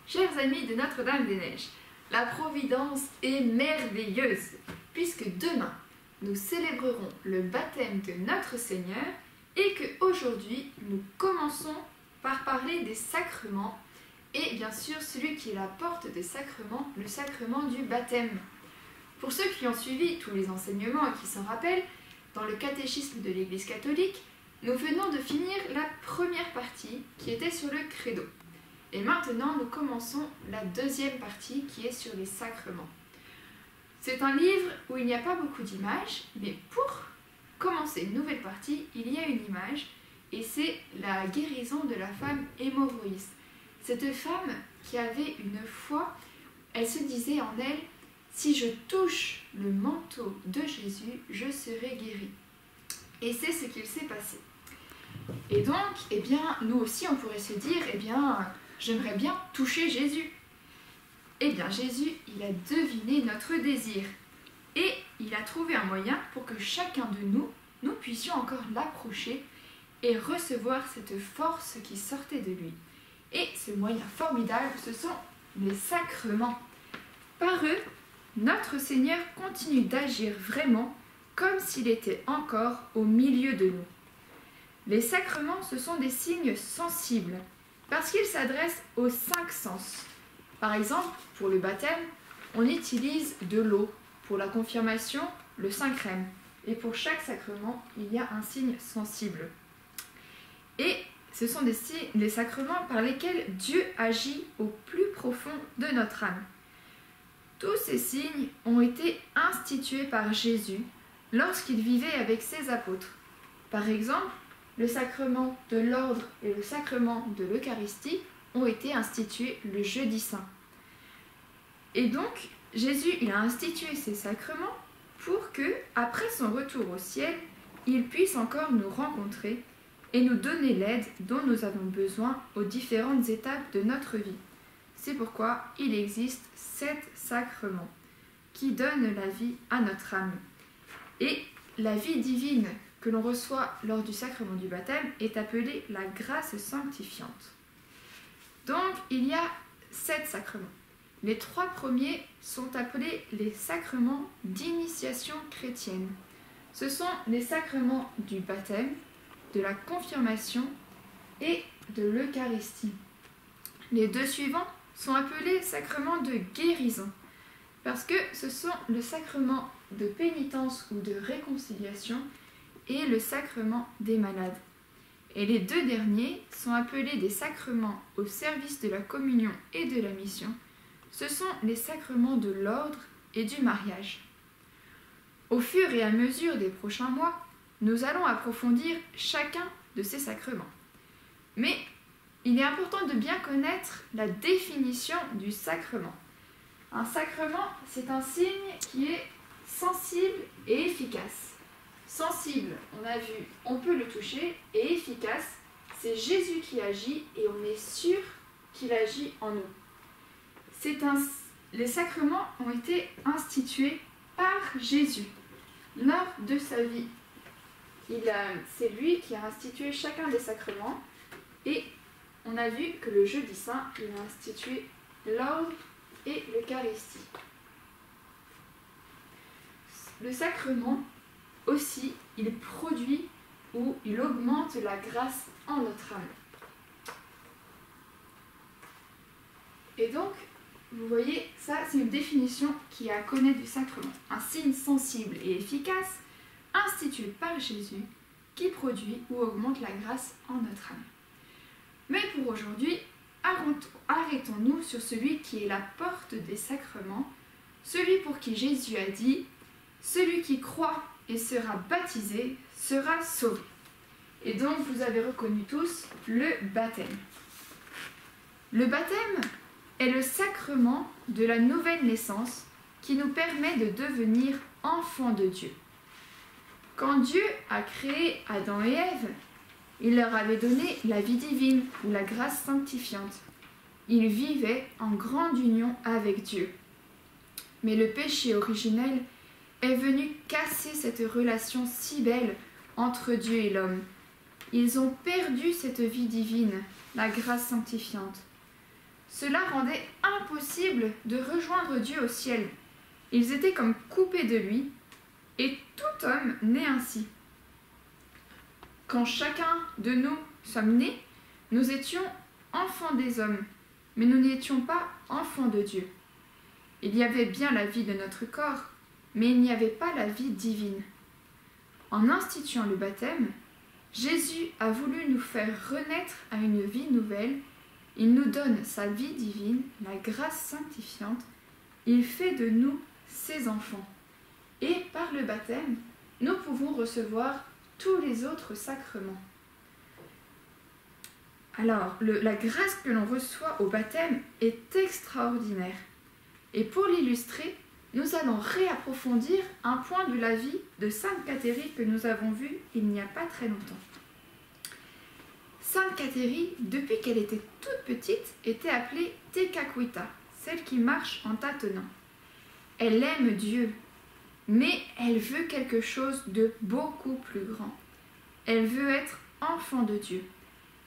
Chers amis de Notre-Dame-des-Neiges, la Providence est merveilleuse, puisque demain, nous célébrerons le baptême de notre Seigneur et qu'aujourd'hui, nous commençons par parler des sacrements et bien sûr celui qui est la porte des sacrements, le sacrement du baptême. Pour ceux qui ont suivi tous les enseignements et qui s'en rappellent, dans le catéchisme de l'Église catholique, nous venons de finir la première partie qui était sur le credo. Et maintenant, nous commençons la deuxième partie qui est sur les sacrements. C'est un livre où il n'y a pas beaucoup d'images, mais pour commencer une nouvelle partie, il y a une image et c'est la guérison de la femme hémorroïste. Cette femme qui avait une foi, elle se disait en elle, si je touche le manteau de Jésus, je serai guérie. Et c'est ce qu'il s'est passé. Et donc, eh bien, nous aussi, on pourrait se dire, eh bien, j'aimerais bien toucher Jésus. Eh bien, Jésus, il a deviné notre désir. Et il a trouvé un moyen pour que chacun de nous, nous puissions encore l'approcher et recevoir cette force qui sortait de lui. Et ce moyen formidable, ce sont les sacrements. Par eux, notre Seigneur continue d'agir vraiment comme s'il était encore au milieu de nous. Les sacrements, ce sont des signes sensibles, parce qu'ils s'adressent aux 5 sens. Par exemple, pour le baptême, on utilise de l'eau. Pour la confirmation, le Saint-Crème. Et pour chaque sacrement, il y a un signe sensible. Et ce sont des sacrements par lesquels Dieu agit au plus profond de notre âme. Tous ces signes ont été institués par Jésus lorsqu'il vivait avec ses apôtres. Par exemple, le sacrement de l'ordre et le sacrement de l'Eucharistie ont été institués le jeudi saint. Et donc, Jésus il a institué ces sacrements pour que, après son retour au ciel, il puisse encore nous rencontrer et nous donner l'aide dont nous avons besoin aux différentes étapes de notre vie. C'est pourquoi il existe 7 sacrements qui donnent la vie à notre âme. Et la vie divine que l'on reçoit lors du sacrement du baptême est appelée la grâce sanctifiante. Donc, il y a 7 sacrements. Les 3 premiers sont appelés les sacrements d'initiation chrétienne. Ce sont les sacrements du baptême, de la confirmation et de l'Eucharistie. Les 2 suivants sont appelés sacrements de guérison, parce que ce sont le sacrement de pénitence ou de réconciliation et le sacrement des malades. Et les 2 derniers sont appelés des sacrements au service de la communion et de la mission. Ce sont les sacrements de l'ordre et du mariage. Au fur et à mesure des prochains mois, nous allons approfondir chacun de ces sacrements. Mais il est important de bien connaître la définition du sacrement. Un sacrement, c'est un signe qui est sensible et efficace. Sensible, on a vu, on peut le toucher, et efficace, c'est Jésus qui agit et on est sûr qu'il agit en nous. Les sacrements ont été institués par Jésus lors de sa vie. C'est lui qui a institué chacun des sacrements et on a vu que le jeudi saint, il a institué l'ordre et l'Eucharistie. Le sacrement aussi, il produit ou il augmente la grâce en notre âme. Et donc, vous voyez, ça c'est une définition qui est à connaître du sacrement. Un signe sensible et efficace, institué par Jésus, qui produit ou augmente la grâce en notre âme. Mais pour aujourd'hui, arrêtons-nous sur celui qui est la porte des sacrements, celui pour qui Jésus a dit « Celui qui croit et sera baptisé sera sauvé ». Et donc, vous avez reconnu tous le baptême. Le baptême est le sacrement de la nouvelle naissance qui nous permet de devenir enfants de Dieu. Quand Dieu a créé Adam et Ève, il leur avait donné la vie divine ou la grâce sanctifiante. Ils vivaient en grande union avec Dieu. Mais le péché originel est venu casser cette relation si belle entre Dieu et l'homme. Ils ont perdu cette vie divine, la grâce sanctifiante. Cela rendait impossible de rejoindre Dieu au ciel. Ils étaient comme coupés de lui, et tout homme naît ainsi. Quand chacun de nous sommes nés, nous étions enfants des hommes, mais nous n'étions pas enfants de Dieu. Il y avait bien la vie de notre corps, mais il n'y avait pas la vie divine. En instituant le baptême, Jésus a voulu nous faire renaître à une vie nouvelle. Il nous donne sa vie divine, la grâce sanctifiante. Il fait de nous ses enfants. Et par le baptême, nous pouvons recevoir tous les autres sacrements. Alors, la grâce que l'on reçoit au baptême est extraordinaire. Et pour l'illustrer, nous allons réapprofondir un point de la vie de Sainte Cathérie que nous avons vu il n'y a pas très longtemps. Sainte Cathérie, depuis qu'elle était toute petite, était appelée Tekakwitha, celle qui marche en tâtonnant. Elle aime Dieu, mais elle veut quelque chose de beaucoup plus grand. Elle veut être enfant de Dieu.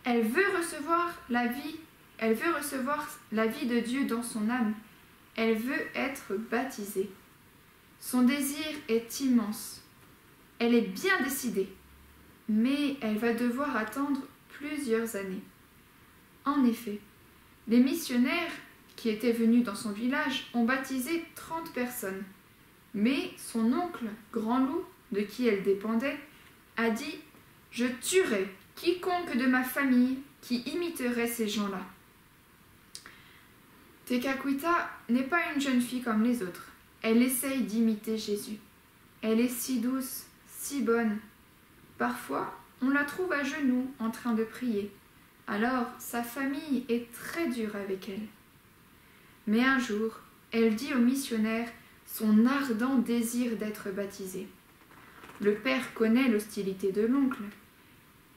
Elle veut recevoir la vie de Dieu dans son âme. Elle veut être baptisée. Son désir est immense. Elle est bien décidée, mais elle va devoir attendre plusieurs années. En effet, les missionnaires qui étaient venus dans son village ont baptisé 30 personnes. Mais son oncle, Grand Loup, de qui elle dépendait, a dit « Je tuerai quiconque de ma famille qui imiterait ces gens-là. » Tekakwitha n'est pas une jeune fille comme les autres. Elle essaye d'imiter Jésus. Elle est si douce, si bonne. Parfois, on la trouve à genoux en train de prier. Alors, sa famille est très dure avec elle. Mais un jour, elle dit au missionnaire son ardent désir d'être baptisée. Le père connaît l'hostilité de l'oncle,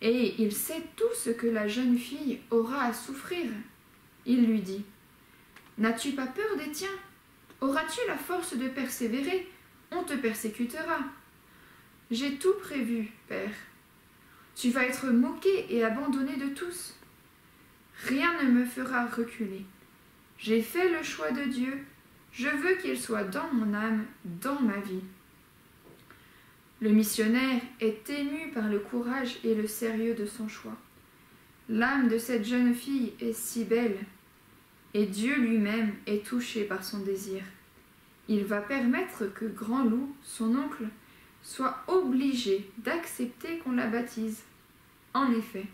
et il sait tout ce que la jeune fille aura à souffrir. Il lui dit « N'as-tu pas peur des tiens? Auras-tu la force de persévérer? On te persécutera. »« J'ai tout prévu, père. Tu vas être moqué et abandonné de tous. Rien ne me fera reculer. J'ai fait le choix de Dieu. Je veux qu'il soit dans mon âme, dans ma vie. » Le missionnaire est ému par le courage et le sérieux de son choix. L'âme de cette jeune fille est si belle, et Dieu lui-même est touché par son désir. Il va permettre que Grand Loup, son oncle, soit obligé d'accepter qu'on la baptise. En effet,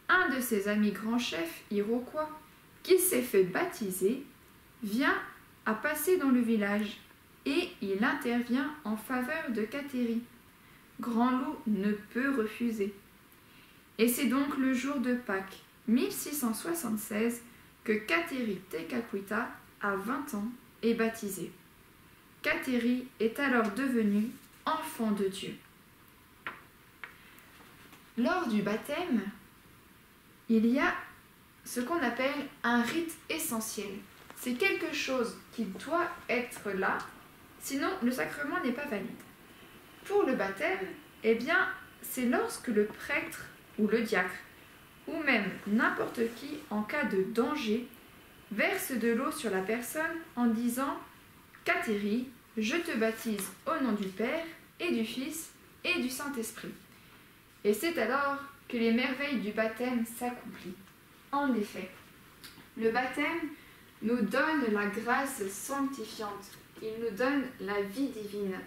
un de ses amis grands chefs iroquois, qui s'est fait baptiser, vient à passer dans le village et il intervient en faveur de Cathérie. Grand Loup ne peut refuser. Et c'est donc le jour de Pâques, 1676, que Cathérie Tekakwitha, à 20 ans, est baptisée. Cathérie est alors devenue enfant de Dieu. Lors du baptême, il y a ce qu'on appelle un rite essentiel. C'est quelque chose qui doit être là, sinon le sacrement n'est pas valide. Pour le baptême, eh bien, c'est lorsque le prêtre ou le diacre, ou même n'importe qui, en cas de danger, verse de l'eau sur la personne en disant « Cathérie, je te baptise au nom du Père et du Fils et du Saint-Esprit. » Et c'est alors que les merveilles du baptême s'accomplissent. En effet, le baptême nous donne la grâce sanctifiante. Il nous donne la vie divine.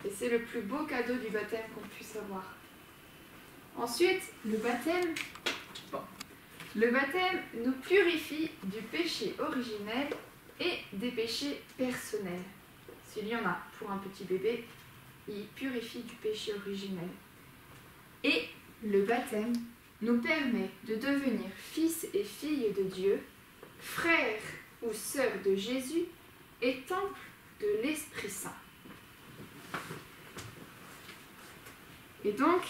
Et c'est le plus beau cadeau du baptême qu'on puisse avoir. Ensuite, le baptême nous purifie du péché originel et des péchés personnels. S'il y en a pour un petit bébé, il purifie du péché originel. Et le baptême nous permet de devenir fils et filles de Dieu, frères ou sœurs de Jésus et temple de l'Esprit Saint. Et donc,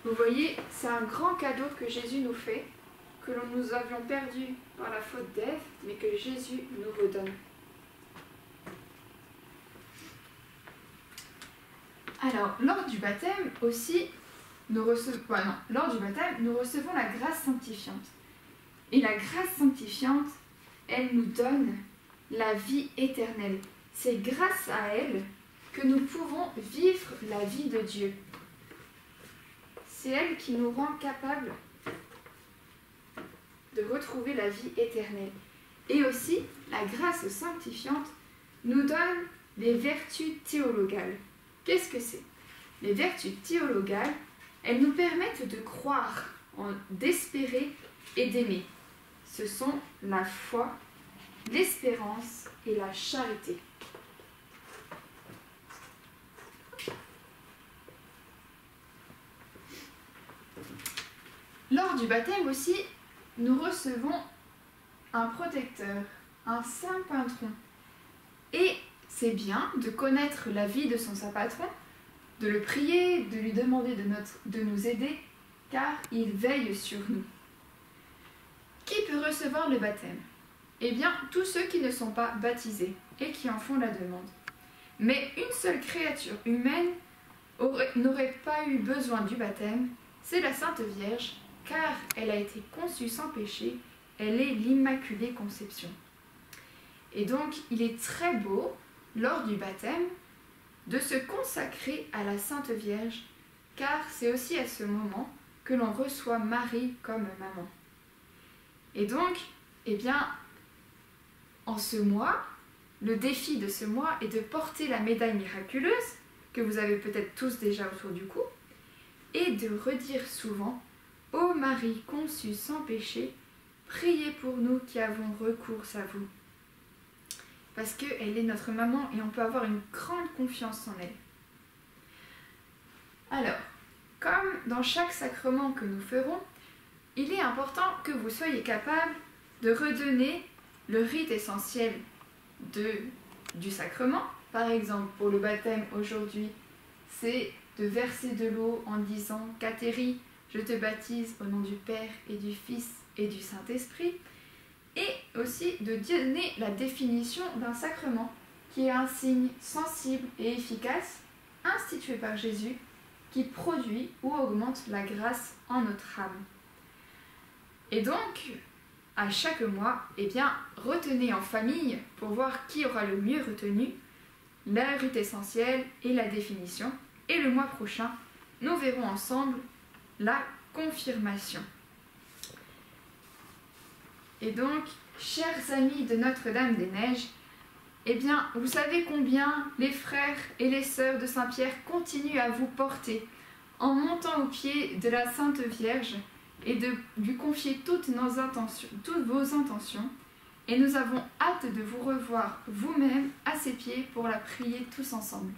vous voyez, c'est un grand cadeau que Jésus nous fait, que nous avions perdu par la faute d'Ève, mais que Jésus nous redonne. Alors, lors du baptême aussi, lors du baptême, nous recevons la grâce sanctifiante. Et la grâce sanctifiante, elle nous donne la vie éternelle. C'est grâce à elle que nous pouvons vivre la vie de Dieu. C'est elle qui nous rend capables de retrouver la vie éternelle. Et aussi, la grâce sanctifiante nous donne les vertus théologales. Qu'est-ce que c'est? Les vertus théologales, elles nous permettent de croire, d'espérer et d'aimer. Ce sont la foi, l'espérance et la charité. Lors du baptême aussi, nous recevons un protecteur, un saint patron. Et c'est bien de connaître la vie de son saint patron, de le prier, de lui demander de nous aider, car il veille sur nous. Qui peut recevoir le baptême? Eh bien, tous ceux qui ne sont pas baptisés et qui en font la demande. Mais une seule créature humaine n'aurait pas eu besoin du baptême, c'est la Sainte Vierge, car elle a été conçue sans péché, elle est l'Immaculée Conception. Et donc, il est très beau, lors du baptême, de se consacrer à la Sainte Vierge, car c'est aussi à ce moment que l'on reçoit Marie comme maman. Et donc, eh bien, en ce mois, le défi de ce mois est de porter la médaille miraculeuse, que vous avez peut-être tous déjà autour du cou, et de redire souvent « Ô Marie conçue sans péché, priez pour nous qui avons recours à vous. » Parce qu'elle est notre maman et on peut avoir une grande confiance en elle. Alors, comme dans chaque sacrement que nous ferons, il est important que vous soyez capable de redonner le rite essentiel du sacrement. Par exemple, pour le baptême aujourd'hui, c'est de verser de l'eau en disant « Catérie, je te baptise au nom du Père et du Fils et du Saint-Esprit ». Et aussi de donner la définition d'un sacrement qui est un signe sensible et efficace institué par Jésus qui produit ou augmente la grâce en notre âme. Et donc, à chaque mois, eh bien, retenez en famille pour voir qui aura le mieux retenu le rite essentiel et la définition. Et le mois prochain, nous verrons ensemble la confirmation. Et donc, chers amis de Notre-Dame-des-Neiges, eh bien, vous savez combien les frères et les sœurs de Saint-Pierre continuent à vous porter en montant au pied de la Sainte Vierge et de lui confier toutes vos intentions. Et nous avons hâte de vous revoir vous-même à ses pieds pour la prier tous ensemble.